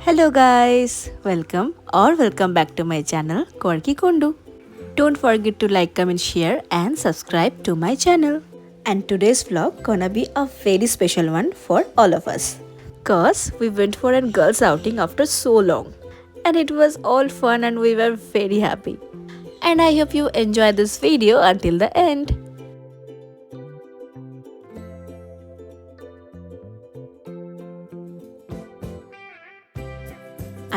Hello guys, welcome back to my channel Quirky Kondu. Don't forget to like, comment, share and subscribe to my channel. And today's vlog gonna be a very special one for all of us. Cause we went for a girls outing after so long. And it was all fun and we were very happy. And I hope you enjoy this video until the end.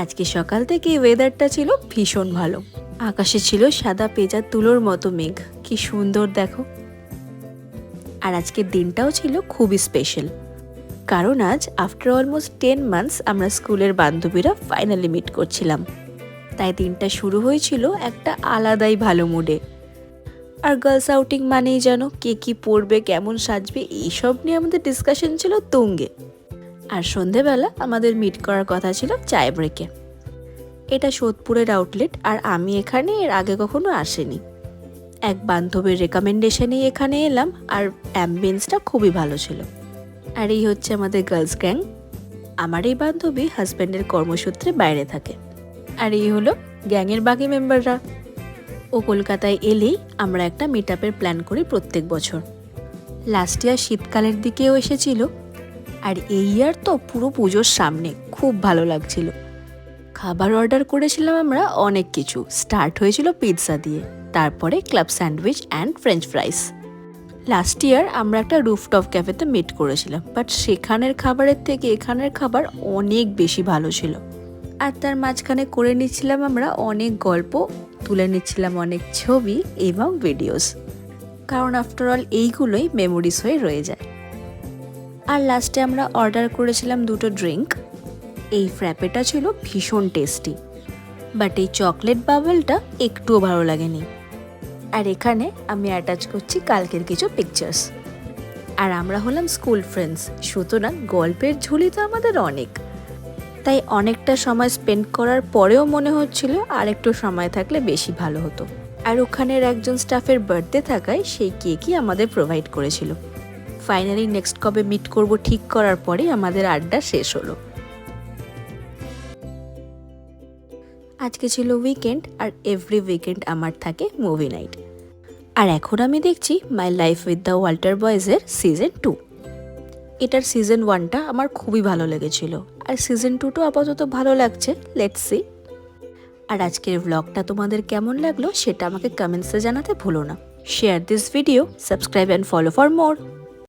আজকে সকাল থেকে ওয়েদারটা ছিল ভীষণ ভালো। আকাশে ছিল সাদা পেঁজা তুলোর মতো মেঘ, কি সুন্দর দেখো। আর আজকের দিনটাও ছিল খুবই স্পেশাল, কারণ আজ আফটার অলমোস্ট 10 মান্থস আমরা স্কুলের বান্ধবীরা ফাইনালি মিট করছিলাম। তাই দিনটা শুরু হয়েছিল একটা আলাদাই ভালো মুডে। আর গার্লস আউটিং মানেই যেন কে কি পরবে, কেমন সাজবে, এইসব নিয়ে আমাদের ডিসকাশন ছিল তুঙ্গে। আর সন্ধেবেলা আমাদের মিট করার কথা ছিল চায় ব্রেকে। এটা সোদপুরের আউটলেট, আর আমি এখানে এর আগে কখনো আসিনি। এক বান্ধবীর রেকমেন্ডেশনেই এখানে এলাম, আর অ্যাম্বিয়েন্সটা খুবই ভালো ছিল। আর এই হচ্ছে আমাদের গার্লস গ্যাং। আমার এই বান্ধবী হাজব্যান্ডের কর্মসূত্রে বাইরে থাকে। আর এই হলো গ্যাংয়ের বাকি মেম্বাররা। ও কলকাতায় এলেই আমরা একটা মিট আপের প্ল্যান করি প্রত্যেক বছর। লাস্ট ইয়ার শীতকালের দিকেও এসেছিল। আর এই ইয়ার তো পুরো পুজোর সামনে, খুব ভালো লাগছিল। খাবার অর্ডার করেছিলাম আমরা অনেক কিছু। স্টার্ট হয়েছিল পিৎজা দিয়ে, তারপরে club sandwich and French fries. Last year আমরা একটা রুফটপ ক্যাফেতে মিট করেছিলাম, বাট সেখানের খাবারের থেকে এখানের খাবার অনেক বেশি ভালো ছিল। আর তার মাঝখানে করে নিচ্ছিলাম আমরা অনেক গল্প, তুলে নিচ্ছিলাম অনেক ছবি এবং ভিডিওস, কারণ আফটার অল এইগুলোই মেমোরিজ হয়ে রয়ে যায়। আর লাস্টে আমরা অর্ডার করেছিলাম দুটো ড্রিঙ্ক। এই ফ্র্যাপেটা ছিল ভীষণ টেস্টি, বাট এই চকলেট বাবলটা একটুও ভালো লাগেনি। আর এখানে আমি অ্যাটাচ করছি কালকের কিছু পিকচার্স। আর আমরা হলাম স্কুল ফ্রেন্ডস, সুতরাং গল্পের ঝুলি তো আমাদের অনেক। তাই অনেকটা সময় স্পেন্ড করার পরেও মনে হচ্ছিল আর একটু সময় থাকলে বেশি ভালো হতো। আর ওখানের একজন স্টাফের বার্থডে থাকায় সেই কেকই আমাদের প্রোভাইড করেছিল। ফাইনালি নেক্সট কবে মিট করব ঠিক করার পরে আমাদের আড্ডা শেষ হলো। আজকে ছিল উইকেন্ড, আর এভরি উইকেন্ড আমার থাকে মুভি নাইট। আর এখন আমি দেখছি my life with the Walter বয়েজের সিজন 2। এটার সিজন 1টা আমার খুবই ভালো লেগেছিল, আর সিজন 2টো আপাতত ভালো লাগছে, লেটস সি। আর আজকের ব্লগটা তোমাদের কেমন লাগলো সেটা আমাকে কমেন্টসে জানাতে ভুলো না। Share this video, subscribe and follow for more.